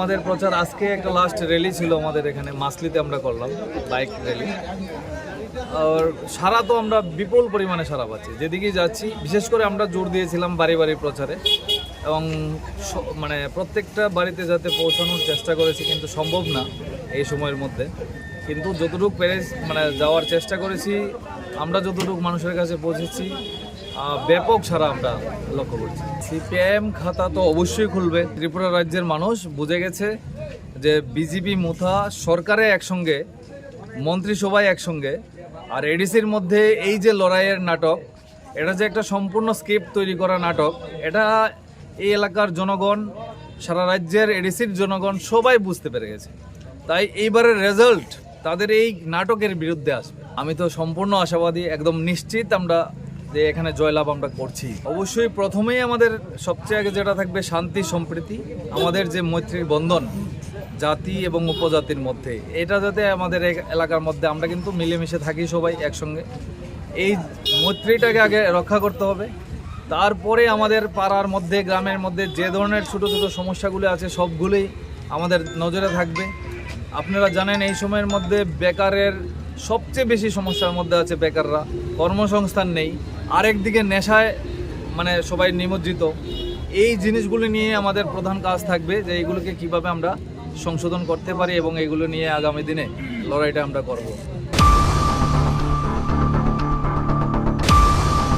আমাদের প্রচার আজকে একটা লাস্ট র্যালি ছিল আমাদের এখানে মাসলিতে আমরা করলাম বাইক র্যালি। আর সারা তো আমরা বিপুল পরিমাণে সারা পাচ্ছি, যেদিকেই যাচ্ছি। বিশেষ করে আমরা জোর দিয়েছিলাম বাড়ি বাড়ি প্রচারে এবং মানে প্রত্যেকটা বাড়িতে যাতে পৌঁছানোর চেষ্টা করেছি, কিন্তু সম্ভব না এই সময়ের মধ্যে। কিন্তু যতটুকু পেরে মানে যাওয়ার চেষ্টা করেছি, আমরা যতটুকু মানুষের কাছে পৌঁছেছি ব্যাপক সারা আমরা লক্ষ্য করছি। সিপিআইএম খাতা তো অবশ্যই খুলবে। ত্রিপুরা রাজ্যের মানুষ বুঝে গেছে যে বিজেপি মুথা সরকারে একসঙ্গে, মন্ত্রিসভায় একসঙ্গে, আর এডিসির মধ্যে এই যে লড়াইয়ের নাটক, এটা যে একটা সম্পূর্ণ স্ক্রিপ্ট তৈরি করা নাটক, এটা এই এলাকার জনগণ, সারা রাজ্যের এডিসির জনগণ সবাই বুঝতে পেরে গেছে। তাই এইবারের রেজাল্ট তাদের এই নাটকের বিরুদ্ধে আসবে। আমি তো সম্পূর্ণ আশাবাদী, একদম নিশ্চিত আমরা যে এখানে জয়লাভ আমরা করছি। অবশ্যই প্রথমেই আমাদের সবচেয়ে আগে যেটা থাকবে শান্তি সম্প্রীতি, আমাদের যে মৈত্রীর বন্ধন জাতি এবং উপজাতির মধ্যে, এটা যাতে আমাদের এলাকার মধ্যে আমরা কিন্তু মিলেমিশে থাকি সবাই একসঙ্গে, এই মৈত্রীটাকে আগে রক্ষা করতে হবে। তারপরে আমাদের পাড়ার মধ্যে, গ্রামের মধ্যে যে ধরনের ছোটো ছোটো সমস্যাগুলো আছে সবগুলোই আমাদের নজরে থাকবে। আপনারা জানেন এই সময়ের মধ্যে বেকারের সবচেয়ে বেশি সমস্যার মধ্যে আছে বেকাররা, কর্মসংস্থান নেই, আরেকদিকে নেশায় মানে সবাই নিমজ্জিত। এই জিনিসগুলো নিয়ে আমাদের প্রধান কাজ থাকবে যে এইগুলোকে কিভাবে আমরা সংশোধন করতে পারি এবং এইগুলো নিয়ে আগামী দিনে লড়াইটা আমরা করব।